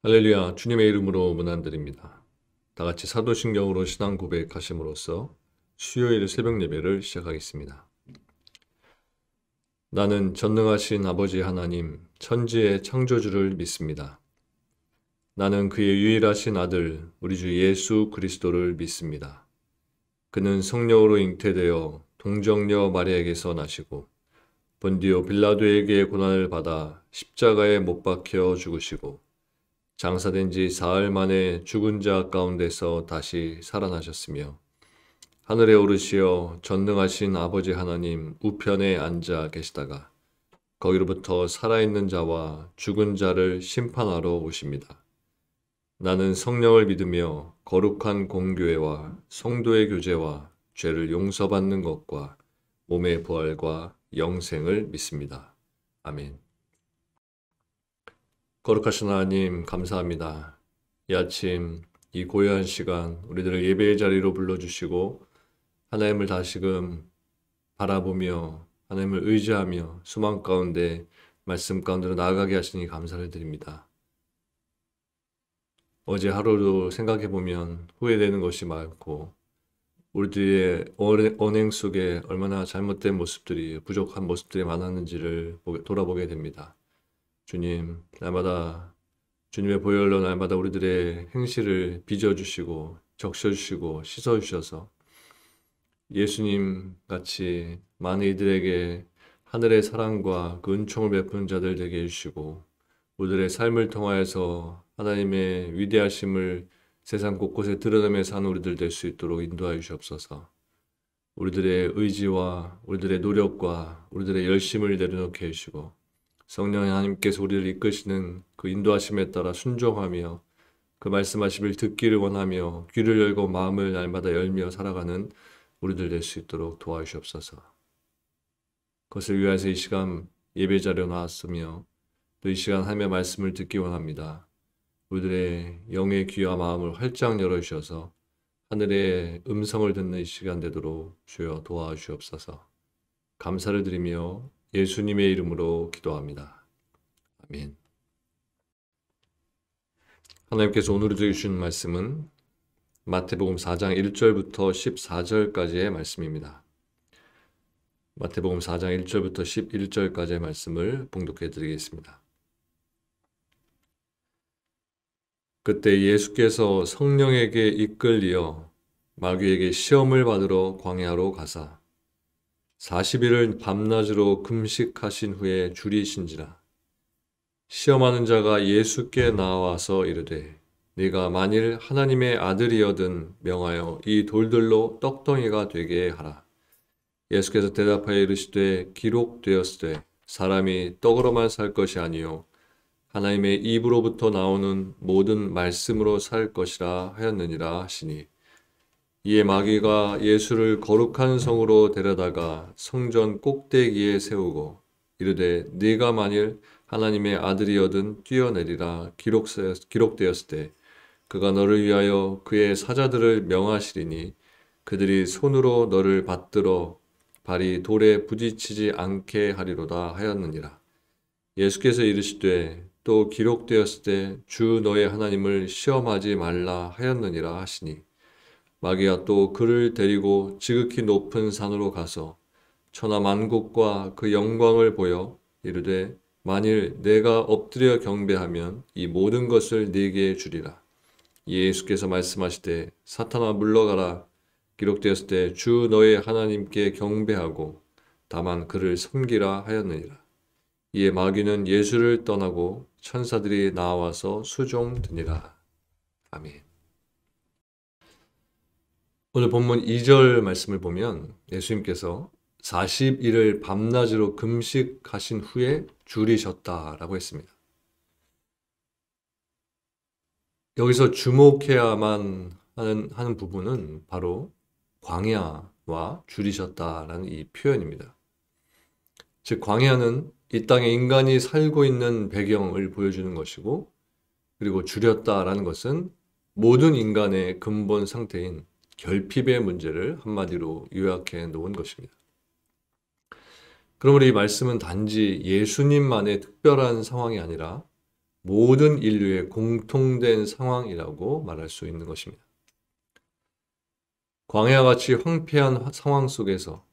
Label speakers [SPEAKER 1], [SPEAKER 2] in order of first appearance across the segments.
[SPEAKER 1] 할렐루야, 주님의 이름으로 문안드립니다. 다 같이 사도신경으로 신앙 고백하심으로써 수요일 새벽 예배를 시작하겠습니다. 나는 전능하신 아버지 하나님, 천지의 창조주를 믿습니다. 나는 그의 유일하신 아들, 우리 주 예수 그리스도를 믿습니다. 그는 성령으로 잉태되어 동정녀 마리아에게서 나시고 본디오 빌라도에게 고난을 받아 십자가에 못 박혀 죽으시고 장사된 지 사흘 만에 죽은 자 가운데서 다시 살아나셨으며 하늘에 오르시어 전능하신 아버지 하나님 우편에 앉아 계시다가 거기로부터 살아있는 자와 죽은 자를 심판하러 오십니다. 나는 성령을 믿으며 거룩한 공교회와 성도의 교제와 죄를 용서받는 것과 몸의 부활과 영생을 믿습니다. 아멘. 거룩하신 하나님 감사합니다. 이 아침 이 고요한 시간 우리들을 예배의 자리로 불러주시고 하나님을 다시금 바라보며 하나님을 의지하며 소망 가운데 말씀 가운데로 나아가게 하시니 감사를 드립니다. 어제 하루도 생각해보면 후회되는 것이 많고 우리들의 언행 속에 얼마나 잘못된 모습들이 부족한 모습들이 많았는지를 돌아보게 됩니다. 주님, 날마다 주님의 보혈로 날마다 우리들의 행실을 빚어주시고 적셔주시고 씻어주셔서 예수님 같이 많은 이들에게 하늘의 사랑과 그 은총을 베푸는 자들 되게 해주시고 우리들의 삶을 통하여서 하나님의 위대하심을 세상 곳곳에 드러내며 사는 우리들 될 수 있도록 인도하여 주시옵소서. 우리들의 의지와 우리들의 노력과 우리들의 열심을 내려놓게 해주시고 성령 하나님께서 우리를 이끄시는 그 인도하심에 따라 순종하며 그 말씀하심을 듣기를 원하며 귀를 열고 마음을 날마다 열며 살아가는 우리들 될 수 있도록 도와주시옵소서. 그것을 위해서 이 시간 예배 자리에 나왔으며 또 이 시간 하나님의 말씀을 듣기 원합니다. 우리들의 영의 귀와 마음을 활짝 열어주셔서 하늘의 음성을 듣는 이 시간 되도록 주여 도와주시옵소서. 감사를 드리며 예수님의 이름으로 기도합니다. 아멘. 하나님께서 오늘 주신 말씀은 마태복음 4장 1절부터 14절까지의 말씀입니다. 마태복음 4장 1절부터 11절까지의 말씀을 봉독해 드리겠습니다. 그때 예수께서 성령에게 이끌리어 마귀에게 시험을 받으러 광야로 가사 40일을 밤낮으로 금식하신 후에 줄이신지라. 시험하는 자가 예수께 나와서 이르되 네가 만일 하나님의 아들이여든 명하여 이 돌들로 떡덩이가 되게 하라. 예수께서 대답하여 이르시되 기록되었으되 사람이 떡으로만 살 것이 아니요 하나님의 입으로부터 나오는 모든 말씀으로 살 것이라 하였느니라 하시니 이에 마귀가 예수를 거룩한 성으로 데려다가 성전 꼭대기에 세우고 이르되 네가 만일 하나님의 아들이여든 뛰어내리라 기록되었을 때 그가 너를 위하여 그의 사자들을 명하시리니 그들이 손으로 너를 받들어 발이 돌에 부딪히지 않게 하리로다 하였느니라. 예수께서 이르시되 또 기록되었을 때 주 너의 하나님을 시험하지 말라 하였느니라 하시니 마귀가 또 그를 데리고 지극히 높은 산으로 가서 천하 만국과 그 영광을 보여 이르되 만일 내가 엎드려 경배하면 이 모든 것을 네게 주리라. 예수께서 말씀하시되 사탄아 물러가라. 기록되었을 때 주 너의 하나님께 경배하고 다만 그를 섬기라 하였느니라. 이에 마귀는 예수를 떠나고 천사들이 나와서 수종드니라. 아멘. 오늘 본문 2절 말씀을 보면 예수님께서 40일을 밤낮으로 금식하신 후에 줄이셨다라고 했습니다. 여기서 주목해야만 하는 부분은 바로 광야와 줄이셨다라는 이 표현입니다. 즉 광야는 이 땅에 인간이 살고 있는 배경을 보여주는 것이고 그리고 줄였다라는 것은 모든 인간의 근본 상태인 결핍의 문제를 한마디로 요약해 놓은 것입니다. 그러므로 이 말씀은 단지 예수님만의 특별한 상황이 아니라 모든 인류의 공통된 상황이라고 말할 수 있는 것입니다. 광야와 같이 황폐한 상황 속에서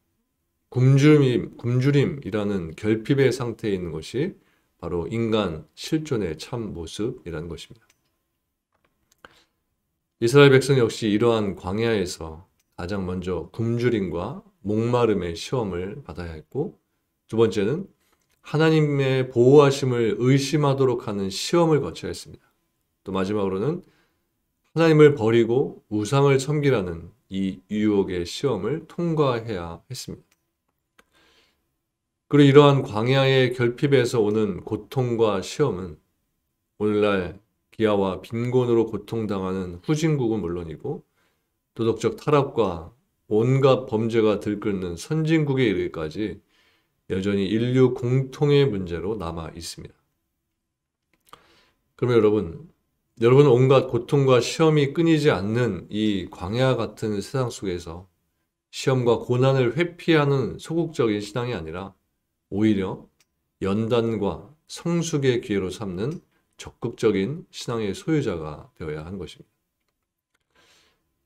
[SPEAKER 1] 굶주림이라는 결핍의 상태에 있는 것이 바로 인간 실존의 참 모습이라는 것입니다. 이스라엘 백성 역시 이러한 광야에서 가장 먼저 굶주림과 목마름의 시험을 받아야 했고, 두 번째는 하나님의 보호하심을 의심하도록 하는 시험을 거쳐야 했습니다. 또 마지막으로는 하나님을 버리고 우상을 섬기라는 이 유혹의 시험을 통과해야 했습니다. 그리고 이러한 광야의 결핍에서 오는 고통과 시험은 오늘날 기아와 빈곤으로 고통당하는 후진국은 물론이고 도덕적 타락과 온갖 범죄가 들끓는 선진국에 이르기까지 여전히 인류 공통의 문제로 남아 있습니다. 그러면 여러분 온갖 고통과 시험이 끊이지 않는 이 광야 같은 세상 속에서 시험과 고난을 회피하는 소극적인 신앙이 아니라 오히려 연단과 성숙의 기회로 삼는 적극적인 신앙의 소유자가 되어야 하는 것입니다.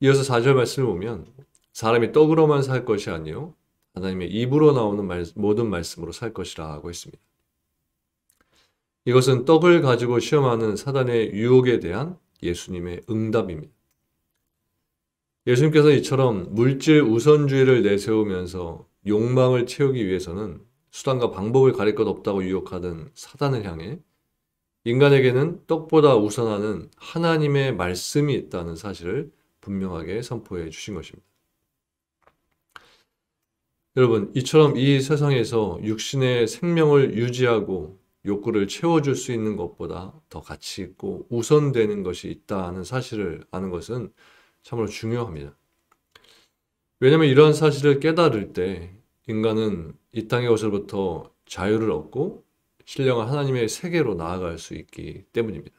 [SPEAKER 1] 이어서 4절 말씀을 보면 사람이 떡으로만 살 것이 아니요 하나님의 입으로 나오는 모든 말씀으로 살 것이라 하고 있습니다. 이것은 떡을 가지고 시험하는 사단의 유혹에 대한 예수님의 응답입니다. 예수님께서 이처럼 물질 우선주의를 내세우면서 욕망을 채우기 위해서는 수단과 방법을 가릴 것 없다고 유혹하던 사단을 향해 인간에게는 떡보다 우선하는 하나님의 말씀이 있다는 사실을 분명하게 선포해 주신 것입니다. 여러분, 이처럼 이 세상에서 육신의 생명을 유지하고 욕구를 채워줄 수 있는 것보다 더 가치 있고 우선되는 것이 있다는 사실을 아는 것은 참으로 중요합니다. 왜냐하면 이러한 사실을 깨달을 때 인간은 이 땅의 것으로부터 자유를 얻고 신령한 하나님의 세계로 나아갈 수 있기 때문입니다.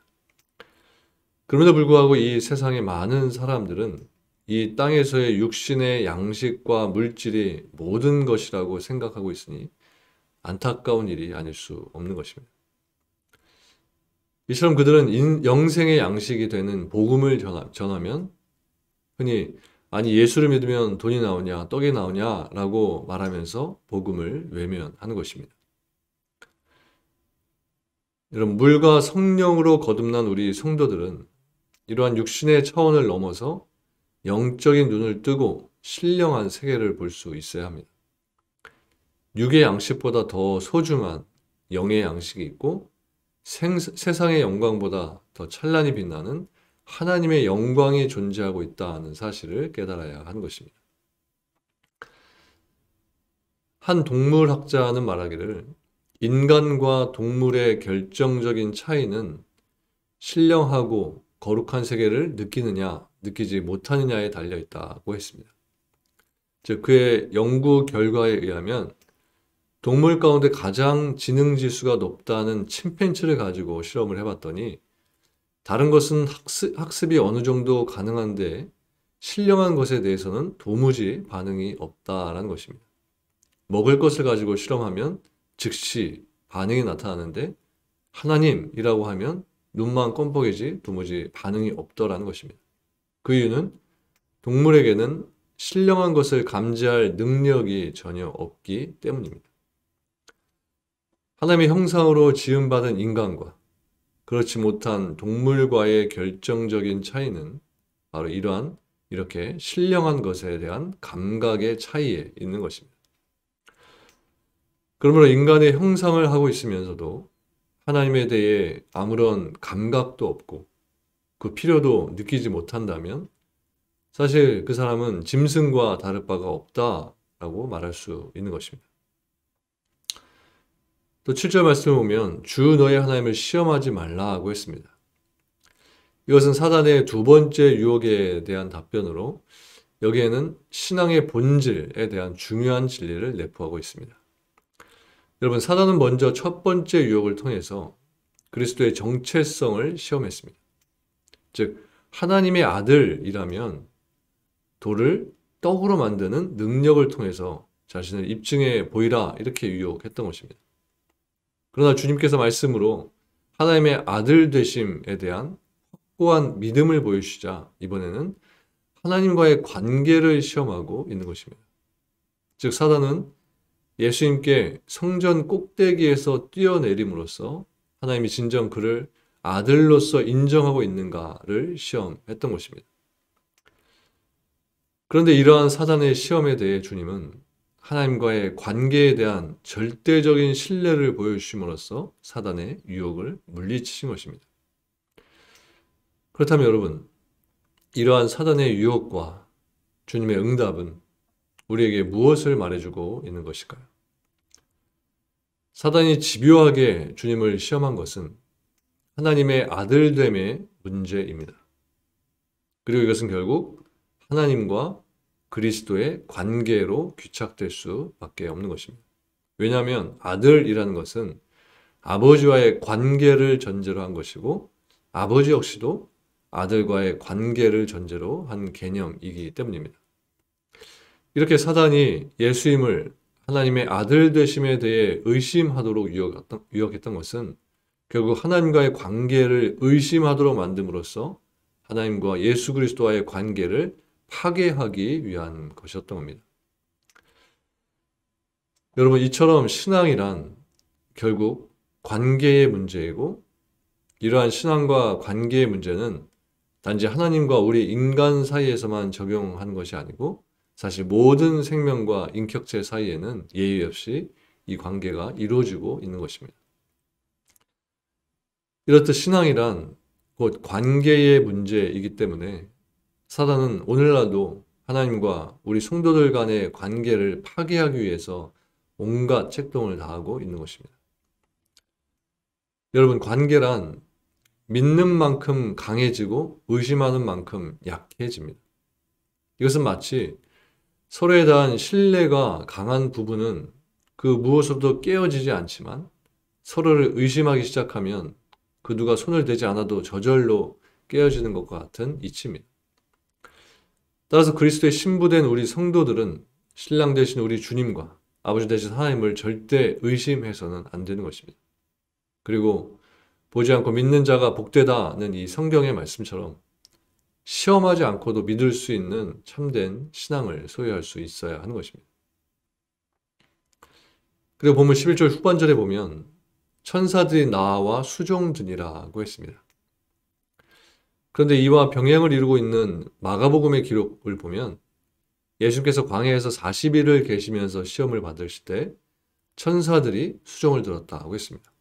[SPEAKER 1] 그럼에도 불구하고 이 세상의 많은 사람들은 이 땅에서의 육신의 양식과 물질이 모든 것이라고 생각하고 있으니 안타까운 일이 아닐 수 없는 것입니다. 이처럼 그들은 영생의 양식이 되는 복음을 전하면 흔히 아니 예수를 믿으면 돈이 나오냐 떡이 나오냐라고 말하면서 복음을 외면하는 것입니다. 여러분, 물과 성령으로 거듭난 우리 성도들은 이러한 육신의 차원을 넘어서 영적인 눈을 뜨고 신령한 세계를 볼 수 있어야 합니다. 육의 양식보다 더 소중한 영의 양식이 있고 세상의 영광보다 더 찬란히 빛나는 하나님의 영광이 존재하고 있다는 사실을 깨달아야 하는 것입니다. 한 동물학자는 말하기를 인간과 동물의 결정적인 차이는 신령하고 거룩한 세계를 느끼느냐, 느끼지 못하느냐에 달려 있다고 했습니다. 즉, 그의 연구 결과에 의하면 동물 가운데 가장 지능 지수가 높다는 침팬지를 가지고 실험을 해봤더니 다른 것은 학습이 어느 정도 가능한데 신령한 것에 대해서는 도무지 반응이 없다라는 것입니다. 먹을 것을 가지고 실험하면 즉시 반응이 나타나는데 하나님이라고 하면 눈만 껌뻑이지 도무지 반응이 없더라는 것입니다. 그 이유는 동물에게는 신령한 것을 감지할 능력이 전혀 없기 때문입니다. 하나님의 형상으로 지음받은 인간과 그렇지 못한 동물과의 결정적인 차이는 바로 이렇게 신령한 것에 대한 감각의 차이에 있는 것입니다. 그러므로 인간의 형상을 하고 있으면서도 하나님에 대해 아무런 감각도 없고 그 필요도 느끼지 못한다면 사실 그 사람은 짐승과 다를 바가 없다라고 말할 수 있는 것입니다. 또 7절 말씀을 보면 주 너의 하나님을 시험하지 말라고 했습니다. 이것은 사단의 두 번째 유혹에 대한 답변으로 여기에는 신앙의 본질에 대한 중요한 진리를 내포하고 있습니다. 여러분, 사단은 먼저 첫 번째 유혹을 통해서 그리스도의 정체성을 시험했습니다. 즉, 하나님의 아들이라면 돌을 떡으로 만드는 능력을 통해서 자신을 입증해 보이라 이렇게 유혹했던 것입니다. 그러나 주님께서 말씀으로 하나님의 아들 되심에 대한 확고한 믿음을 보여주시자 이번에는 하나님과의 관계를 시험하고 있는 것입니다. 즉 사단은 예수님께 성전 꼭대기에서 뛰어내림으로써 하나님이 진정 그를 아들로서 인정하고 있는가를 시험했던 것입니다. 그런데 이러한 사단의 시험에 대해 주님은 하나님과의 관계에 대한 절대적인 신뢰를 보여주심으로써 사단의 유혹을 물리치신 것입니다. 그렇다면 여러분, 이러한 사단의 유혹과 주님의 응답은 우리에게 무엇을 말해주고 있는 것일까요? 사단이 집요하게 주님을 시험한 것은 하나님의 아들됨의 문제입니다. 그리고 이것은 결국 하나님과 그리스도의 관계로 귀착될 수밖에 없는 것입니다. 왜냐하면 아들이라는 것은 아버지와의 관계를 전제로 한 것이고 아버지 역시도 아들과의 관계를 전제로 한 개념이기 때문입니다. 이렇게 사단이 예수님을 하나님의 아들 되심에 대해 의심하도록 유혹했던 것은 결국 하나님과의 관계를 의심하도록 만듦으로써 하나님과 예수 그리스도와의 관계를 파괴하기 위한 것이었던 겁니다. 여러분, 이처럼 신앙이란 결국 관계의 문제이고 이러한 신앙과 관계의 문제는 단지 하나님과 우리 인간 사이에서만 적용하는 것이 아니고 사실 모든 생명과 인격체 사이에는 예의 없이 이 관계가 이루어지고 있는 것입니다. 이렇듯 신앙이란 곧 관계의 문제이기 때문에 사단은 오늘날도 하나님과 우리 성도들 간의 관계를 파괴하기 위해서 온갖 책동을 다하고 있는 것입니다. 여러분, 관계란 믿는 만큼 강해지고 의심하는 만큼 약해집니다. 이것은 마치 서로에 대한 신뢰가 강한 부부는 그 무엇으로도 깨어지지 않지만 서로를 의심하기 시작하면 그 누가 손을 대지 않아도 저절로 깨어지는 것과 같은 이치입니다. 따라서 그리스도의 신부된 우리 성도들은 신랑 되신 우리 주님과 아버지 되신 하나님을 절대 의심해서는 안 되는 것입니다. 그리고 보지 않고 믿는 자가 복되다는 이 성경의 말씀처럼 시험하지 않고도 믿을 수 있는 참된 신앙을 소유할 수 있어야 하는 것입니다. 그리고 보면 11절 후반절에 보면 천사들이 나와 수종드니라고 했습니다. 그런데 이와 병행을 이루고 있는 마가복음의 기록을 보면 예수께서 광야에서 40일을 계시면서 시험을 받으실 때 천사들이 수종을 들었다고 했습니다.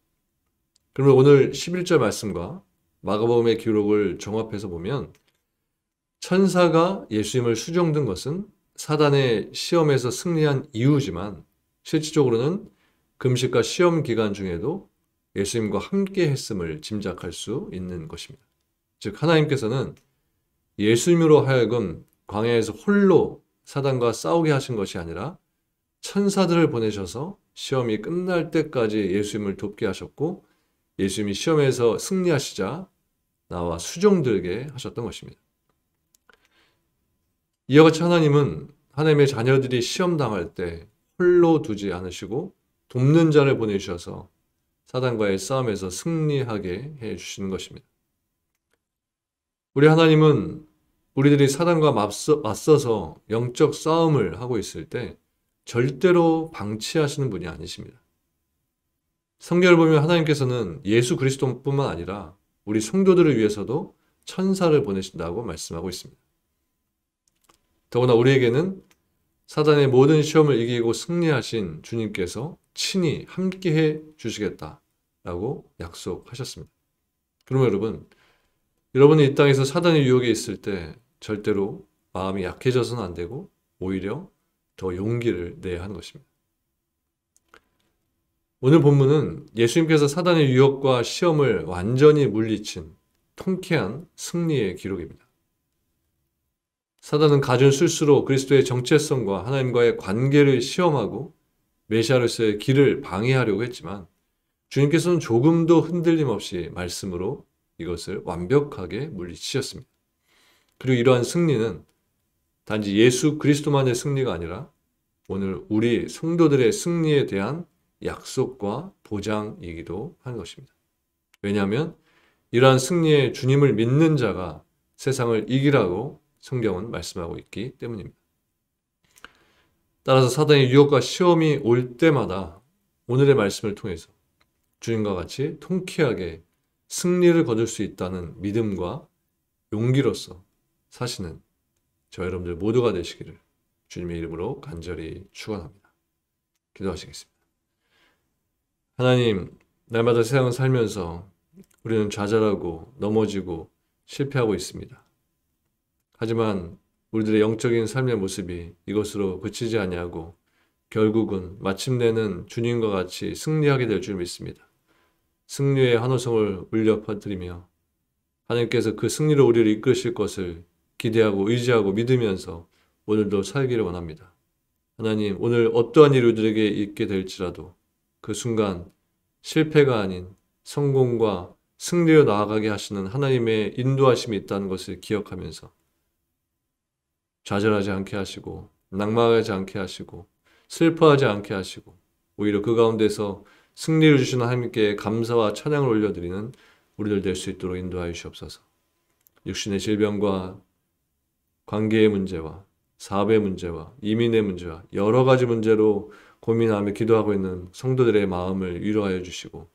[SPEAKER 1] 그러면 오늘 11절 말씀과 마가복음의 기록을 종합해서 보면 천사가 예수님을 수종든 것은 사단의 시험에서 승리한 이유지만 실질적으로는 금식과 시험 기간 중에도 예수님과 함께 했음을 짐작할 수 있는 것입니다. 즉 하나님께서는 예수님으로 하여금 광야에서 홀로 사단과 싸우게 하신 것이 아니라 천사들을 보내셔서 시험이 끝날 때까지 예수님을 돕게 하셨고 예수님이 시험에서 승리하시자 나와 수종들게 하셨던 것입니다. 이와 같이 하나님은 하나님의 자녀들이 시험당할 때 홀로 두지 않으시고 돕는 자를 보내주셔서 사단과의 싸움에서 승리하게 해주시는 것입니다. 우리 하나님은 우리들이 사단과 맞서서 영적 싸움을 하고 있을 때 절대로 방치하시는 분이 아니십니다. 성경을 보면 하나님께서는 예수 그리스도뿐만 아니라 우리 성도들을 위해서도 천사를 보내신다고 말씀하고 있습니다. 더구나 우리에게는 사단의 모든 시험을 이기고 승리하신 주님께서 친히 함께해 주시겠다라고 약속하셨습니다. 그러면 여러분이 이 땅에서 사단의 유혹에 있을 때 절대로 마음이 약해져서는 안 되고 오히려 더 용기를 내야 하는 것입니다. 오늘 본문은 예수님께서 사단의 유혹과 시험을 완전히 물리친 통쾌한 승리의 기록입니다. 사단은 가진 술수로 그리스도의 정체성과 하나님과의 관계를 시험하고 메시아로서의 길을 방해하려고 했지만 주님께서는 조금도 흔들림 없이 말씀으로 이것을 완벽하게 물리치셨습니다. 그리고 이러한 승리는 단지 예수 그리스도만의 승리가 아니라 오늘 우리 성도들의 승리에 대한 약속과 보장이기도 하는 것입니다. 왜냐하면 이러한 승리에 주님을 믿는 자가 세상을 이기라고 성경은 말씀하고 있기 때문입니다. 따라서 사단의 유혹과 시험이 올 때마다 오늘의 말씀을 통해서 주님과 같이 통쾌하게 승리를 거둘 수 있다는 믿음과 용기로서 사시는 저 여러분들 모두가 되시기를 주님의 이름으로 간절히 축원합니다. 기도하시겠습니다. 하나님, 날마다 세상을 살면서 우리는 좌절하고 넘어지고 실패하고 있습니다. 하지만 우리들의 영적인 삶의 모습이 이것으로 그치지 아니하고 결국은 마침내는 주님과 같이 승리하게 될 줄 믿습니다. 승리의 환호성을 울려 퍼뜨리며 하나님께서 그 승리로 우리를 이끄실 것을 기대하고 의지하고 믿으면서 오늘도 살기를 원합니다. 하나님, 오늘 어떠한 일이 우리들에게 있게 될지라도 그 순간 실패가 아닌 성공과 승리로 나아가게 하시는 하나님의 인도하심이 있다는 것을 기억하면서 좌절하지 않게 하시고 낙망하지 않게 하시고 슬퍼하지 않게 하시고 오히려 그 가운데서 승리를 주시는 하나님께 감사와 찬양을 올려드리는 우리들 될 수 있도록 인도하여 주시옵소서. 육신의 질병과 관계의 문제와 사업의 문제와 이민의 문제와 여러 가지 문제로 고민하며 기도하고 있는 성도들의 마음을 위로하여 주시고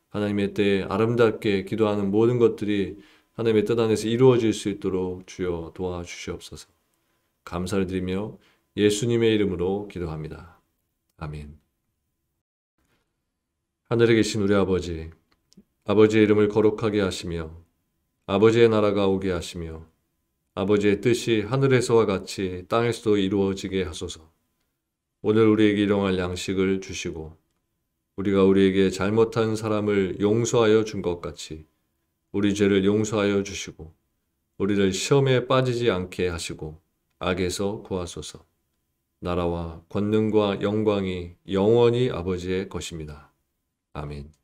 [SPEAKER 1] 하나님의 때에 아름답게 기도하는 모든 것들이 하나님의 뜻 안에서 이루어질 수 있도록 주여 도와주시옵소서. 감사를 드리며 예수님의 이름으로 기도합니다. 아멘. 하늘에 계신 우리 아버지, 아버지의 이름을 거룩하게 하시며 아버지의 나라가 오게 하시며 아버지의 뜻이 하늘에서와 같이 땅에서도 이루어지게 하소서. 오늘 우리에게 일용할 양식을 주시고 우리가 우리에게 잘못한 사람을 용서하여 준 것 같이 우리 죄를 용서하여 주시고 우리를 시험에 빠지지 않게 하시고 악에서 구하소서. 나라와 권능과 영광이 영원히 아버지의 것입니다. 아멘.